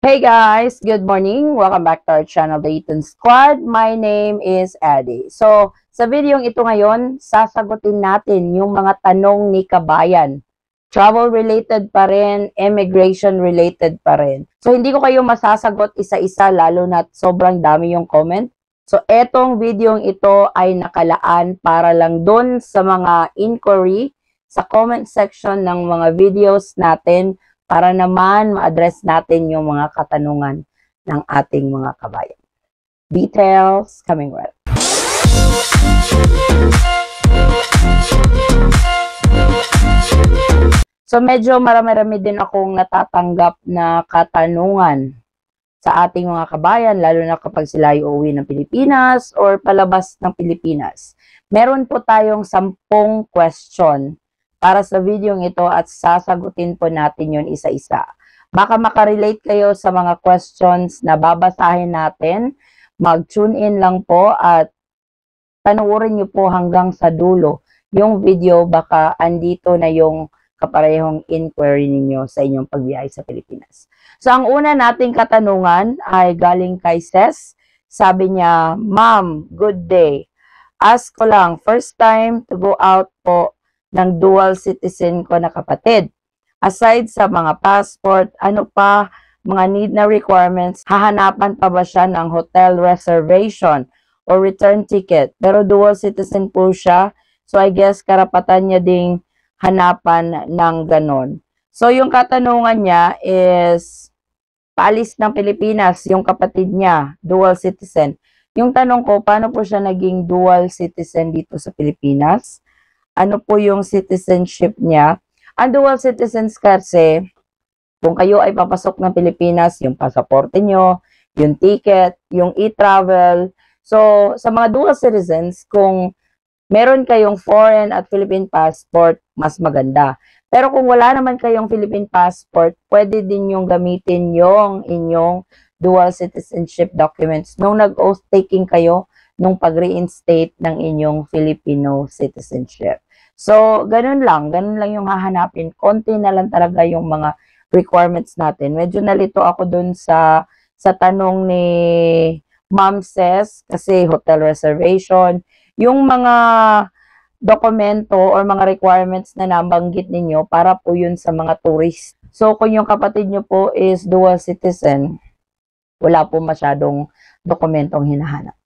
Hey guys, good morning. Welcome back to our channel, The Eaton Squad. My name is Eddie. So, sa videong ito ngayon, sasagutin natin yung mga tanong ni kabayan. Travel-related pa rin, immigration-related pa rin. So, hindi ko kayo masasagot isa-isa, lalo na sobrang dami yung comment. So, etong videong ito ay nakalaan para lang dun sa mga inquiry sa comment section ng mga videos natin para naman ma-address natin yung mga katanungan ng ating mga kabayan. Details coming right. So medyo marami-rami din akong natatanggap na katanungan sa ating mga kabayan, lalo na kapag sila ay uuwi ng Pilipinas or palabas ng Pilipinas. Meron po tayong 10 question para sa video ito at sasagutin po natin yun isa-isa. Baka makarelate kayo sa mga questions na babasahin natin. Mag-tune in lang po at panoorin nyo po hanggang sa dulo yung video. Baka andito na yung kaparehong inquiry ninyo sa inyong pagbiyahe sa Pilipinas. So, ang una nating katanungan ay galing kay Ses. Sabi niya, Ma'am, good day. Ask ko lang, first time to go out po ng dual citizen ko na kapatid. Aside sa mga passport, ano pa mga need na requirements? Hahanapan pa ba siya ng hotel reservation or return ticket? Pero dual citizen po siya, so I guess karapatan niya ding hanapan ng ganon. So yung katanungan niya is, paalis ng Pilipinas yung kapatid niya, dual citizen. Yung tanong ko, paano po siya naging dual citizen dito sa Pilipinas? Ano po yung citizenship niya? Ang dual citizens kasi, kung kayo ay papasok ng Pilipinas, yung pasaporte nyo, yung ticket, yung e-travel. So, sa mga dual citizens, kung meron kayong foreign at Philippine passport, mas maganda. Pero kung wala naman kayong Philippine passport, pwede din yung gamitin yung inyong dual citizenship documents nung nag-oath taking kayo nung pag-reinstate ng inyong Filipino citizenship. So, ganun lang yung hahanapin. Konti na lang talaga yung mga requirements natin. Medyo nalito ako dun sa tanong ni Ma'am Ses, kasi hotel reservation, yung mga dokumento or mga requirements na nabanggit ninyo, para po yun sa mga tourist. So, kung yung kapatid nyo po is dual citizen, wala po masyadong dokumentong hinahanap.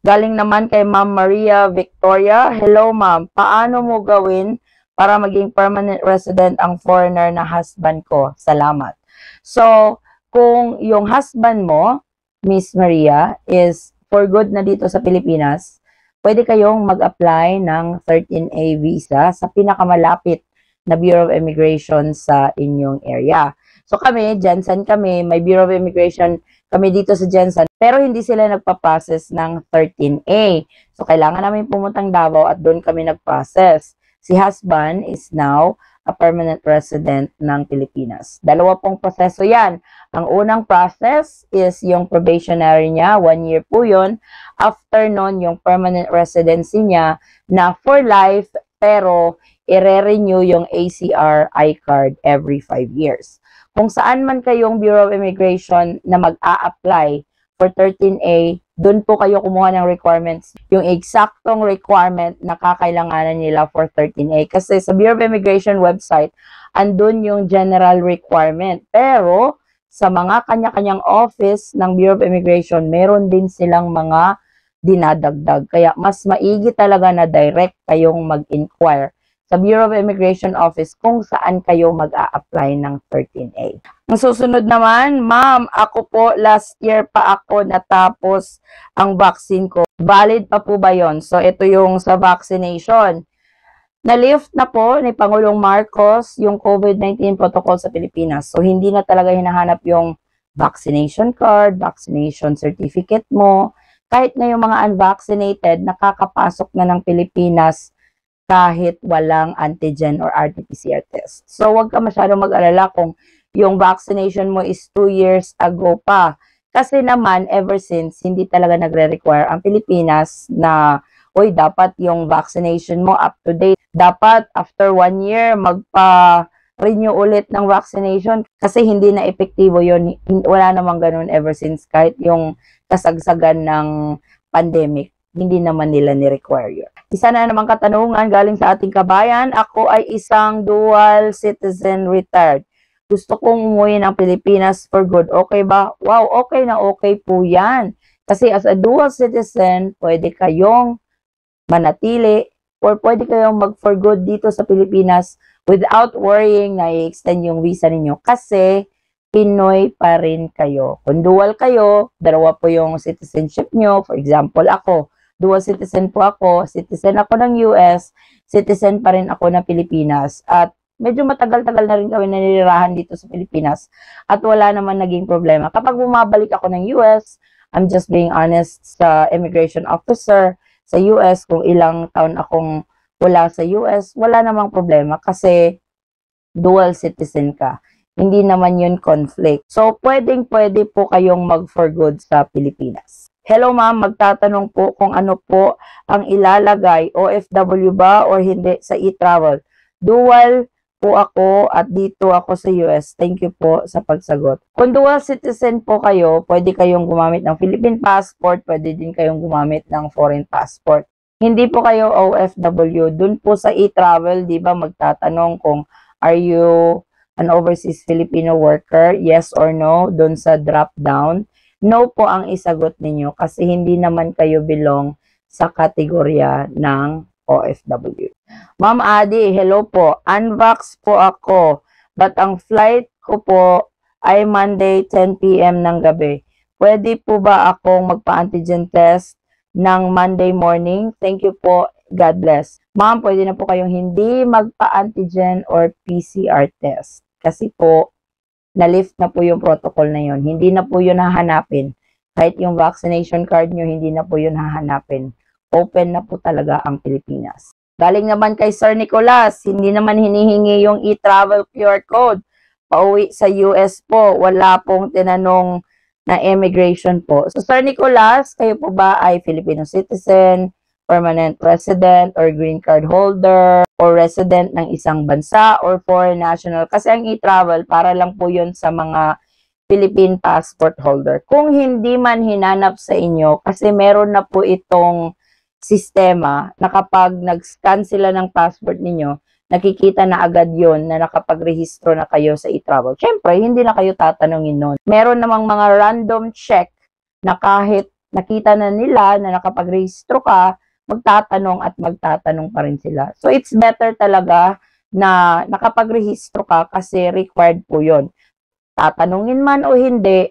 Galing naman kay Ma'am Maria Victoria. Hello ma'am, paano mo gawin para maging permanent resident ang foreigner na husband ko? Salamat. So, kung yung husband mo, Miss Maria, is for good na dito sa Pilipinas, pwede kayong mag-apply ng 13A visa sa pinakamalapit na Bureau of Immigration sa inyong area. So kami, Jensen kami, may Bureau of Immigration kami dito sa Jensen, pero hindi sila nagpa-process ng 13A. So, kailangan namin pumuntang Davao at doon kami nag-process. Si husband is now a permanent resident ng Pilipinas. Dalawa pong proseso yan. Ang unang process is yung probationary niya, 1 year po yun. After nun, yung permanent residency niya na for life, pero i-renew yung ACR I-card every 5 years. Kung saan man kayong Bureau of Immigration na mag-a-apply for 13A, doon po kayo kumuha ng requirements, yung eksaktong requirement na kakailanganan nila for 13A. Kasi sa Bureau of Immigration website, andun yung general requirement. Pero sa mga kanya-kanyang office ng Bureau of Immigration, meron din silang mga dinadagdag. Kaya mas maigi talaga na direct kayong mag-inquire sa Bureau of Immigration Office kung saan kayo mag-a-apply ng 13A. Ang susunod naman, ma'am, ako po last year pa ako natapos ang vaccine ko. Valid pa po ba yon? So, ito yung sa vaccination. Na-lift na po ni Pangulong Marcos yung COVID-19 protocol sa Pilipinas. So, hindi na talaga hinahanap yung vaccination card, vaccination certificate mo. Kahit na yung mga unvaccinated, nakakapasok na ng Pilipinas kahit walang antigen or RT-PCR test. So, huwag ka masyadong mag-alala kung yung vaccination mo is 2 years ago pa. Kasi naman, ever since, hindi talaga nagre-require ang Pilipinas na, uy, dapat yung vaccination mo up to date. Dapat, after 1 year, renew ulit ng vaccination kasi hindi na epektibo yun. Wala namang ganun ever since kahit yung kasagsagan ng pandemic, hindi naman nila ni-require yun. Isa na naman katanungan galing sa ating kabayan, ako ay isang dual citizen retired. Gusto kong umuwi ng Pilipinas for good. Okay ba? Wow, okay na okay po yan. Kasi as a dual citizen, pwede kayong manatili or pwede kayong mag-for good dito sa Pilipinas without worrying na i-extend yung visa ninyo kasi Pinoy pa rin kayo. Kung dual kayo, dalawa po yung citizenship nyo. For example, ako, dual citizen po ako, citizen ako ng US, citizen pa rin ako ng Pilipinas. At medyo matagal-tagal na rin kami nanirahan dito sa Pilipinas at wala naman naging problema. Kapag bumabalik ako ng US, I'm just being honest sa immigration officer sa US, kung ilang taon akong wala sa US, wala namang problema kasi dual citizen ka. Hindi naman yun conflict. So, pwedeng-pwede po kayong mag-for good sa Pilipinas. Hello ma'am, magtatanong po kung ano po ang ilalagay, OFW ba or hindi sa e-travel. Dual po ako at dito ako sa US. Thank you po sa pagsagot. Kung dual citizen po kayo, pwede kayong gumamit ng Philippine passport, pwede din kayong gumamit ng foreign passport. Hindi po kayo OFW. Dun po sa e-travel, di ba, magtatanong kung are you an overseas Filipino worker? Yes or no? Dun sa drop down. No po ang isagot ninyo kasi hindi naman kayo belong sa kategorya ng OFW. Ma'am Adi, hello po. Unvax po ako. But ang flight ko po ay Monday 10 p.m. ng gabi. Pwede po ba akong magpa-antigen test ng Monday morning? Thank you po. God bless. Ma'am, pwede na po kayong hindi magpa-antigen or PCR test. Kasi po, na-lift na po yung protocol na yun. Hindi na po yun hahanapin. Kahit yung vaccination card nyo, hindi na po yun hahanapin. Open na po talaga ang Pilipinas. Galing naman kay Sir Nicolas, hindi naman hinihingi yung e-travel QR code. Pauwi sa US po, wala pong tinanong na immigration po. So Sir Nicolas, kayo po ba ay Filipino citizen, permanent resident, or green card holder, or resident ng isang bansa, or foreign national? Kasi ang e-travel, para lang po yun sa mga Philippine passport holder. Kung hindi man hinanap sa inyo, kasi meron na po itong sistema na kapag nag-scan sila ng passport ninyo, nakikita na agad yon na nakapag-rehistro na kayo sa e-travel. Siyempre, hindi na kayo tatanungin nun. Meron namang mga random check na kahit nakita na nila na nakapag-rehistro ka, magtatanong at magtatanong pa rin sila. So, it's better talaga na nakapag-rehistro ka kasi required po yon. Tatanungin man o hindi,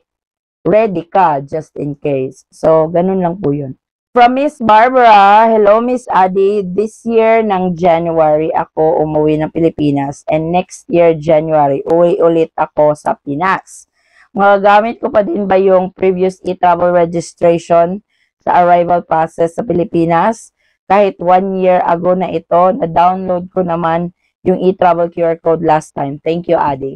ready ka just in case. So, ganun lang po yun. From Miss Barbara, hello Miss Adi, this year ng January ako umuwi ng Pilipinas and next year January uwi ulit ako sa Pinas. Magagamit ko pa din ba yung previous e-travel registration sa arrival process sa Pilipinas? Kahit 1 year ago na ito, na-download ko naman yung e-travel QR code last time. Thank you, Adi.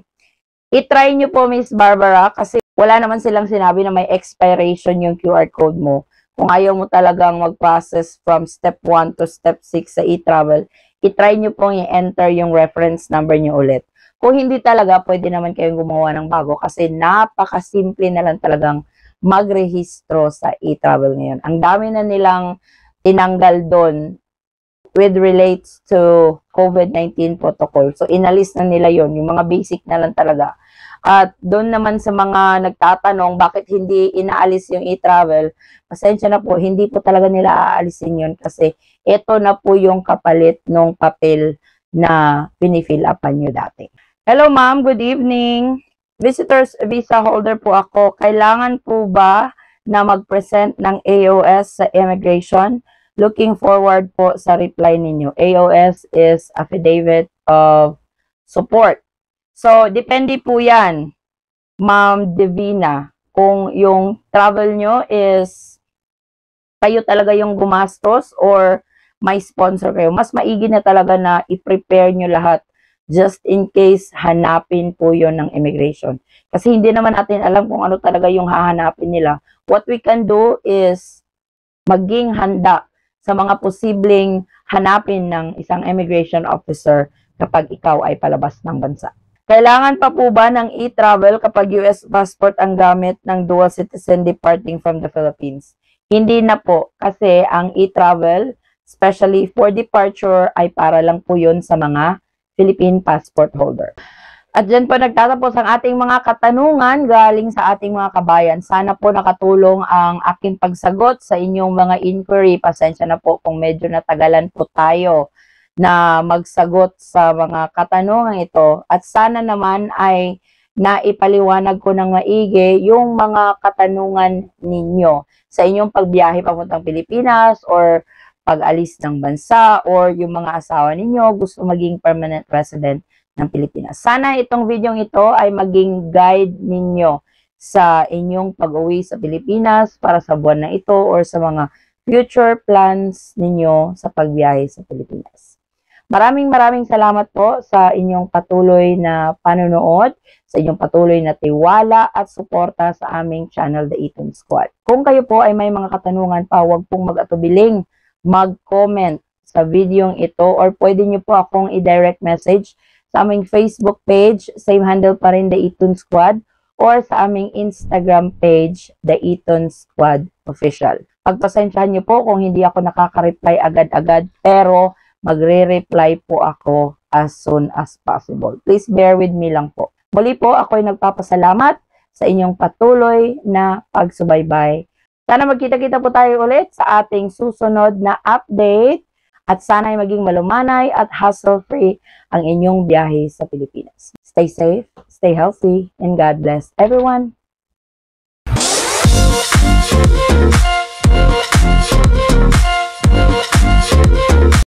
I-try nyo po Miss Barbara kasi wala naman silang sinabi na may expiration yung QR code mo. Kung ayaw mo talagang mag-process from step 1 to step 6 sa e-travel, i-try nyo pong i-enter yung reference number nyo ulit. Kung hindi talaga, pwede naman kayong gumawa ng bago kasi napakasimple na lang talagang magrehistro sa e-travel ngayon. Ang dami na nilang tinanggal doon with relates to COVID-19 protocol. So, inalis na nila yon, yung mga basic na lang talaga. At doon naman sa mga nagtatanong bakit hindi inaalis yung e-travel, pasensya na po, hindi po talaga nila aalisin yun kasi ito na po yung kapalit ng papel na pinifill upan nyo dati. Hello ma'am, good evening. Visitors visa holder po ako. Kailangan po ba na mag-present ng AOS sa immigration? Looking forward po sa reply ninyo. AOS is Affidavit of Support. So, depende po yan, Ma'am Divina, kung yung travel nyo is kayo talaga yung gumastos or may sponsor kayo. Mas maigi na talaga na i-prepare nyo lahat just in case hanapin po yon ng immigration. Kasi hindi naman natin alam kung ano talaga yung hahanapin nila. What we can do is maging handa sa mga posibleng hanapin ng isang immigration officer kapag ikaw ay palabas ng bansa. Kailangan pa po ba ng e-travel kapag US passport ang gamit ng dual citizen departing from the Philippines? Hindi na po, kasi ang e-travel, especially for departure, ay para lang po yun sa mga Philippine passport holder. At dyan po nagtatapos ang ating mga katanungan galing sa ating mga kabayan. Sana po nakatulong ang aking pagsagot sa inyong mga inquiry. Pasensya na po kung medyo natagalan po tayo na magsagot sa mga katanungan ito. At sana naman ay naipaliwanag ko ng maigi yung mga katanungan ninyo sa inyong pagbiyahe papuntang Pilipinas or pag-alis ng bansa or yung mga asawa ninyo gusto maging permanent resident ng Pilipinas. Sana itong video ito ay maging guide ninyo sa inyong pag-uwi sa Pilipinas para sa buwan na ito or sa mga future plans ninyo sa pagbiyahe sa Pilipinas. Maraming salamat po sa inyong patuloy na panonood, sa inyong patuloy na tiwala at suporta sa aming channel, The Eton Squad. Kung kayo po ay may mga katanungan pa, huwag pong mag-atubiling mag-comment sa video ito or pwede nyo po akong i-direct message sa aming Facebook page, same handle pa rin, The Eton Squad, or sa aming Instagram page, The Eton Squad Official. Pagpasensyahan nyo po kung hindi ako nakaka-reply agad-agad, pero magre-reply po ako as soon as possible. Please bear with me lang po. Muli po, ako ay nagpapasalamat sa inyong patuloy na pagsubaybay. Sana magkita-kita po tayo ulit sa ating susunod na update. At sana ay maging malumanay at hassle-free ang inyong biyahe sa Pilipinas. Stay safe, stay healthy, and God bless everyone.